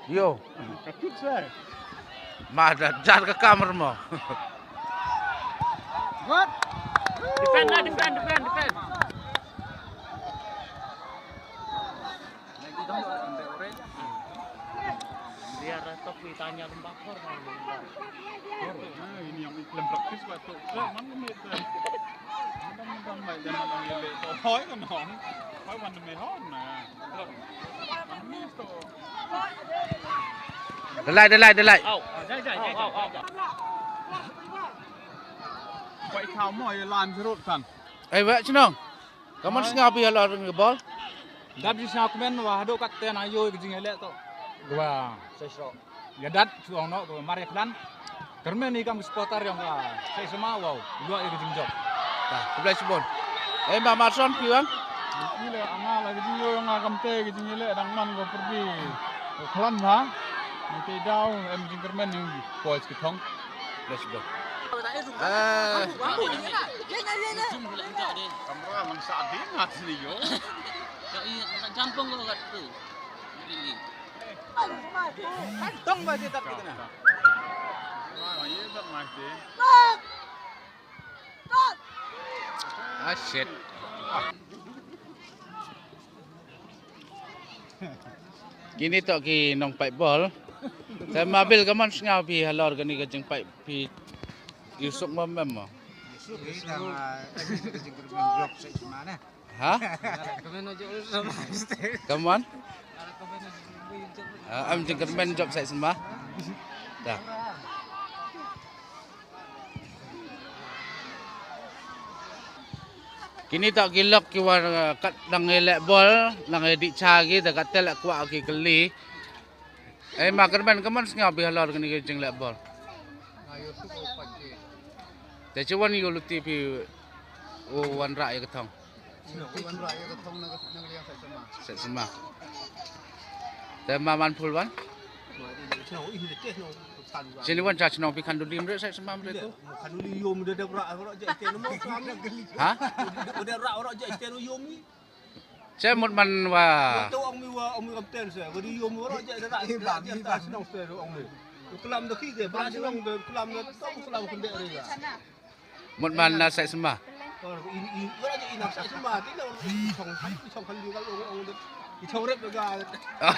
Yo. Mada jar ke kamar mo. Good. Defend. Biar Topi tanya lembakor. Ini yang iklim praktis waktu mana meter. Mudah-mudahan baik jangan lele to hoi kan hong. Hoi mana me hong nah. Delai. Au. Vậy thảo mọi làm cho rốt cần. Wek chnong. Kamu ngapi halor ke bol? Dat di sana komen wah do kat ten ayo ke jingele to. Wah, sesok. Ya dat suang no ko mari klan. Kermen ni kam supporter yang saya semua wow. Dua ke jingjok. Dah, sebelah sebon. Mbak Marson piwang? Ini ana lagi dia yang ngam te ke jingele dang man go pergi. Klan ha. Nanti daw em jing kermen yang pois ke thong. Sebelah sebon. Kamera man sa dingat ni yo. Campung kau kat tu. Ini. Tong ba dia tak kena. Wah, ye tak mati. Shit. Kini tok ki nong pipe ball. Saya mobil kaman ngapi halor gani ke jeng pipe pi Yusuk mamam mo. Yusuk nang jing drop sa mana. Ha? Come on. Am jeng kermen job sa semua. Dah. Kini tak gilok ki war kat nang elek bol nang edik cagi dak tel kuat ki keli. Makerman kaman ngapi halor gani ke jeng lek bol. Jadi wan yo luti pi wan rak ya ketong. Wan rak ya ketong nang liang Saitsama. Saitsama. Tema man pul wan. Sini wan charge nong pi kanduli mre Saitsama mre tu. Kanduli yom dah rak je sten mo sama geli. Ha? Udah rak je sten yom ni. Saya mut man wa. Tu ong mi kapten saya. Beri yom rak je rak je pas nong sten ong ni. Kelam dah ki ke, pas nong kelam dah tak kelam kendek dia. Mut man na Saitsama. Ini rak je inak Saitsama ti lo chong kan juga ong Chong rep juga.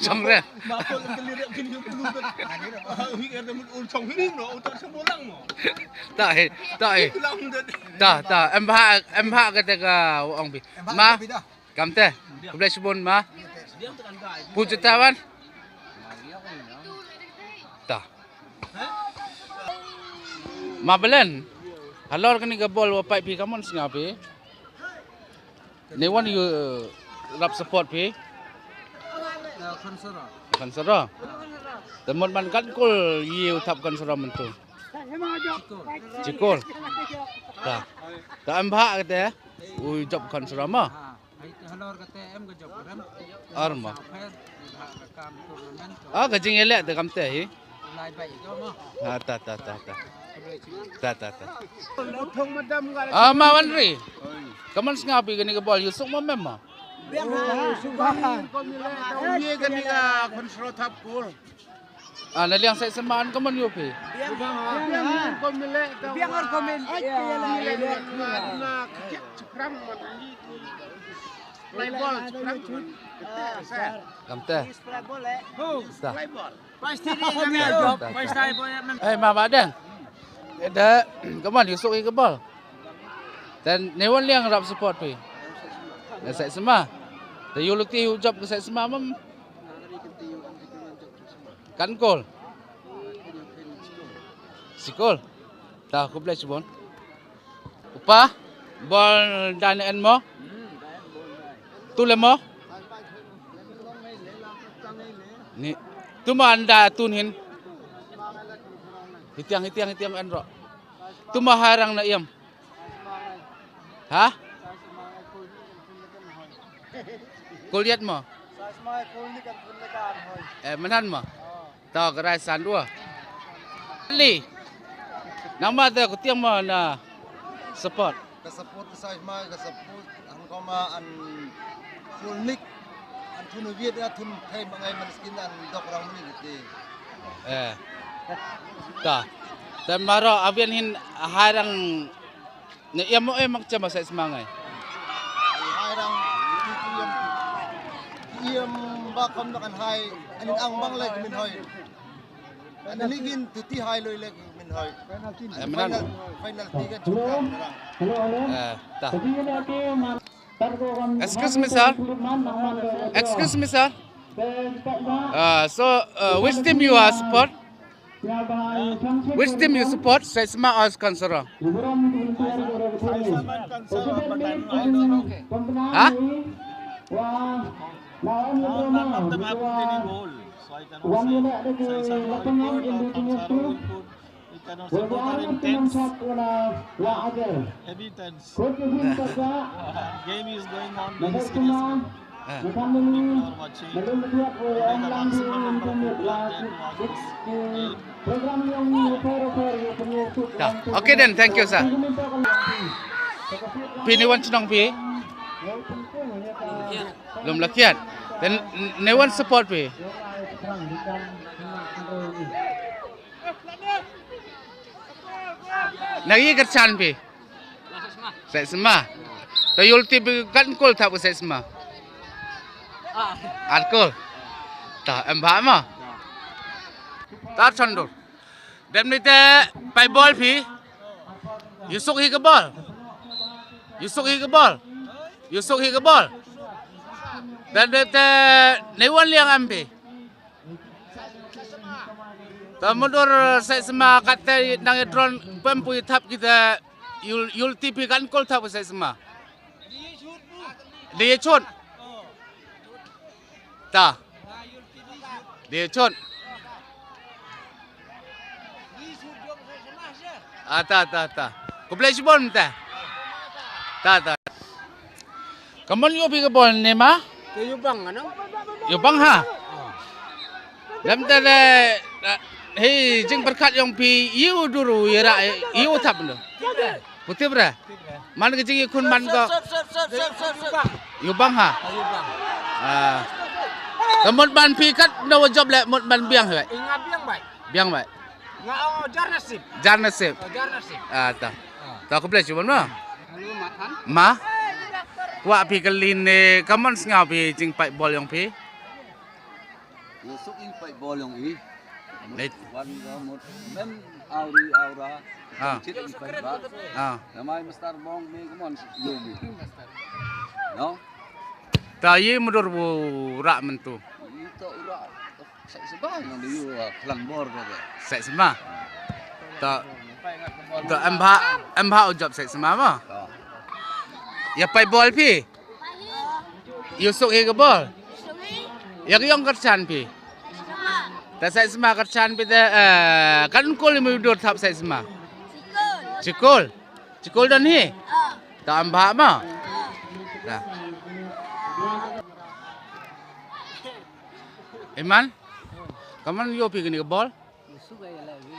Chong rep. Mako keli rep kini dulu tu. Ini ada mun chong ini no, utak sembolang mo. Tak. Emha kata ka ong pi. Ma. Kamte. Kebelah sebon ma. Pujutawan. Tak. Ma belen. Halor kani ka bol wa pipe pi kamon singapi. Ne wan you rap support pi. Khonsaro. Temun man kan kul yiu tap khonsaro mentu. Cikul. Dah. Tak embak kata. Ui job khonsaro ma. Halor kata em ke job ram. Arma. Kajing elek te kamte hi. Lai bai ko mo. Ta. Ma wanri. Kaman ngapi gani ke bol Yusuk ma mem ma. Ye gani ka khonsaro thap kul. Naliang Saitsama kaman yo pi. Biang ko mile. Na cekram man ni. Playball cekram. Kamte. Ta. Pasti dia kami job. Pasti boy. Ma badang. Ada kaman Yusuk ke bol. Dan newan liang rap support pi. Saitsama. The you look to job ke Saitsama mam. Kan kol. Sikol. Dah aku beli sebon. Upa bol dan en mo. Tu lemo. Ni tu ma anda tunhin. Hitiang en ro. Tu ma harang na iam. Ha? Kau lihat mo? Menan mo? Tahu kerasan dua. Li. Nama tu aku tiang mo na support. Kasapot sa Saitsama, kasapot ang koma an full mic an ทุนเวียดนะทุนไทยบางไงมันสกินอันดอกเราไม่ได้ Ta. Dan maro abian hin harang ne emo emak cama saya semangai. hai rang iam bakam nak hai anin ang bang lagi min hoi anin ligin tuti hai loi lagi min hoi final tiga cukup Ta. Excuse me sir. Excuse me sir. So which team you are support? Which team you support? Saitsama or khonsaro? Hah? Game is going on. Very serious. Okay then, thank you sir. Pi ni wan chnong pi. Belum lakiat. Then ne wan support pi. Nagi kerchan pi. Saitsama. Tayul ti kan kol thap Saitsama. Alcohol. Ta em bha ma. Ta chandor. Dem ni te pai ball phi. You sok hi ka ball. You sok hi ka ball. You sok hi ka ball. Dan te ne wan liang am phi. Ta mundur Saitsama kata nang drone pempu thap kita yul tipi kan kol thap Saitsama. Dia chut. Ta. Dia chut. Ta. Kau play ball ta. Ta. Kamu ni opi ke ball ni mah? Ke Yubang ano? Yo bang ha. Lam ta hei jeng berkat yang pi iu duru ira iu thap no. Putih bra. Man ke jeng kun man ko. Yo bang ha. Một bàn phi cắt đâu job lại một bàn biang vậy. Ingat biang baik. Biang vậy. Nga jar nasib. Jar nasib. Jar nasib. Ta. Ta ko bless you mana? Lalu matan. Ma. Wa phi kalin ne kamon ngau phi jing pai bol yang phi. Yusuk in pai bol yang i. Đấy. Wan một mem aura. Chit in pai ba. Namai Mr. Bong ni kamon yogi. No? Ta ye mudur bu rak mentu. Itu ura Saitsama yang dia kelang bor ko. Saitsama. Ta em bha job Saitsama ma. Ya pai bol phi. You sok he ke bol. Ya yang kerchan phi. Ta Saitsama kerchan phi ta kan kol mudur thap Saitsama. Cikul. Cikul dan hi. Ta em bha ma. Ta. Iman, kamu yo pi kini ke ball? Suka ya lagi.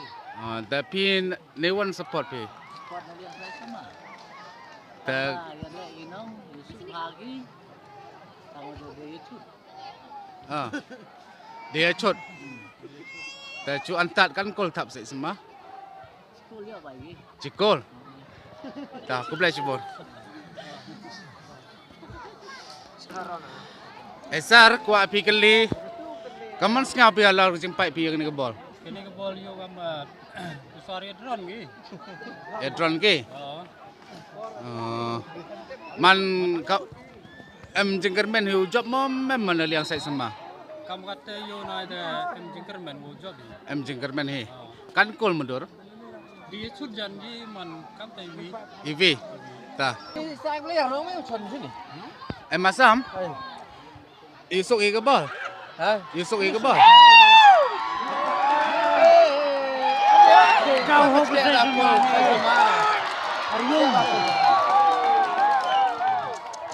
Tapi ne wan support pi. Sport na liang Saitsama. Ta Ya le inong Yusuf lagi. Tahu dia itu. dia chot. Ta chu antat kan kol thap Saitsama. School dia baik. Cikul. Ta ku bless you bol. Sekarang. Esar ku api kali. Kamu ngau pi halau jempai pi kini ke ball. Kini ke bol yo kam usari drone gi. Edron ke? Man kau jingkermen hu job mo mem mana liang Saitsama. Kam kata yo na de jingkermen wo job. Jingkermen he. Kan kol mundur. Dia sud janji man kam tai wi. Ivi. Ta. Saya boleh yang orang macam sini. Masam. Isuk ke ball. Isuk ke ball. Kau hobi Saitsama. Ariung.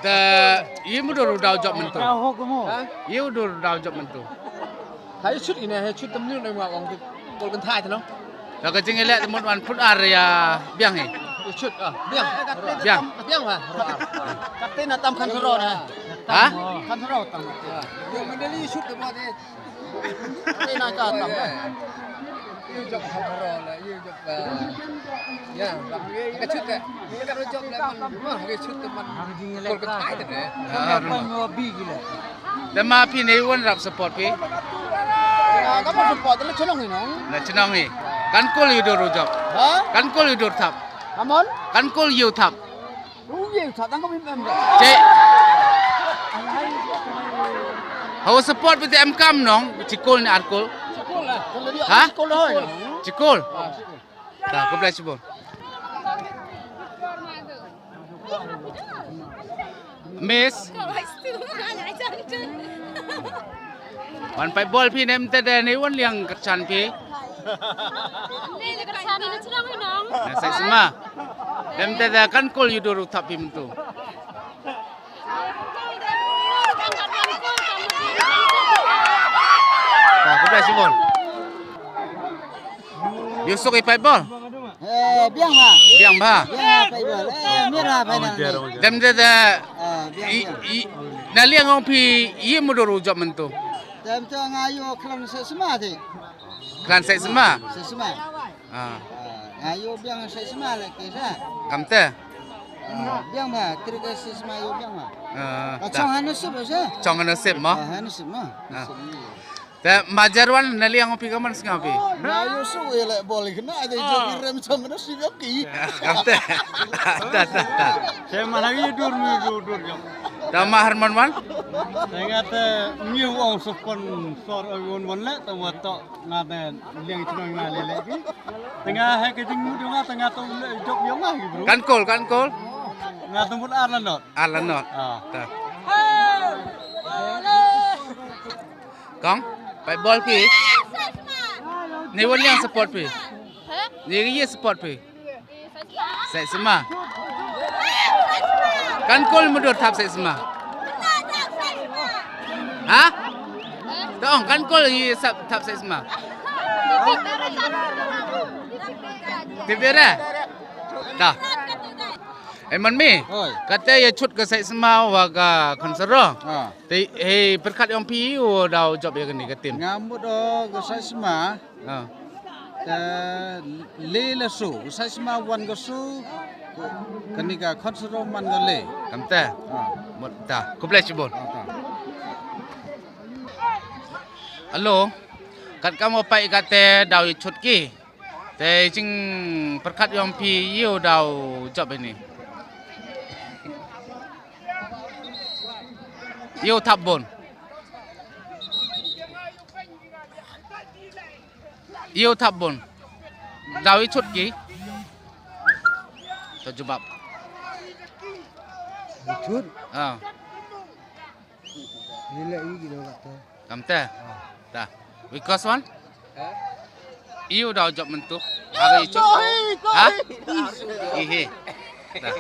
Da ye mudur dau job mentu. Kau hobi mo. Ye mudur dau job mentu. Hai shoot ini, hai shoot tempat ni orang orang gol kan thai tu no. Da ka jing elek temut wan put area biang he. Shoot biang. Biang. Biang lah. Kapten atam khonsaro na. Hả? Khonsaro tang. Dia medali shoot ke buat ni. Ini nak tang. You job khonsaro lah, you job ya, cái shoot cái job lah man, cái shoot man. Kol ke thai tu deh. Apa mau bi gila. แต่มาพี่ในวันรับสปอร์ตพี่ Kamu support tu cenong ni nong. และชนะมีกันกอลอยู่ดูรูจับ Ha? กันกอลอยู่ดูทับ Amon? กันกอลอยู่ทับ Rugi tak tang kami mem. เจ๊เขาสปอร์ตไปแต่เอ็มกัมน้องจิโกลนี่อาร์โกล Sekolah. Kalau dia Ha? sekolah hoy. จิโกลตาก็ได้ชิบอนเมสวันไปบอลพี่เนมแต่เดในวันเลี้ยงกัดชันพี่ Ini dekat sana ni cerang ni nong. nah saya semua nemแต่เดกันกอลอยู่ดูรูทับพี่มันtuตาก็ได้ชิบอนยูสุกไปบอล Biang ha. เลี้ยงบ้า Biang pai bol. Mira pai nang. nemแต่เด Biang. น่าเลี้ยงของพี่ยี่มุดรูจับมันtu Jam tu ngayu kelam sesama ti. คลานใส่สมา Sesama. อ่า Ngayu biang sesama le kesa. กำเตอ Biang ma, kira sesama ayu biang ma. แต่ Kacang hanus tu se. จองกันเสร็จมั้ง Hanus ma. แต่มาจารวันน่าเลี้ยงของพี่ก็มันสงบพี่ Ngayu su ye le bol kena ada jogi rem sang hanus si yoki. กำเตอแต่ Saya mana lagi dur jom. แต่มาฮาร์มอนวัน Saya kata new orang sokon sor wan le tawa tok ngate liang cenong ngale le ki. Tengah hai ke jing mu dengar tengah tu jok yong ah bro. กันโกล Ngah tumput ar la not. อ่านละนอด Ah. แต่กองไปบอลพี่ในวันเลี้ยงสปอร์ตพี่นี่ก็ยี่สปอร์ตพี่ใส่สมากันโกลมาดูทับใส่สมาฮะต้องกันโกลยี่ทับใส่สมาติดเบรร์ด่าไอ้มันมี Oi. ก็แต่ยชุดก็ใส่สมาว่าก็คอนเสิร์ต Ha. แต่เฮ้ประคัดยองพี่อยู่ดาวจบยังกันนี่ก็เต็ม Ngamut do ke sesama. อ่า Le le su, sesama wan ke su. Kenika khonsaro man ke le. กำแต่ Ha. หมดตาคุบเลยชิบอน Ha. ฮัลโหลกัดกำมาไปกัดแต่ดาวชุดกี้แต่จริงประคัดยองพี่อยู่ดาวจบไปนี่อยู่ทับบนอยู่ทับบนดาวชุดกี้ตัวจุบับ Chut. อ่า Nilai iki lo kata. กำแต่ตาวิกัสวันอยู่ดาวจบมันตุอะไรชุดฮะอีเฮตา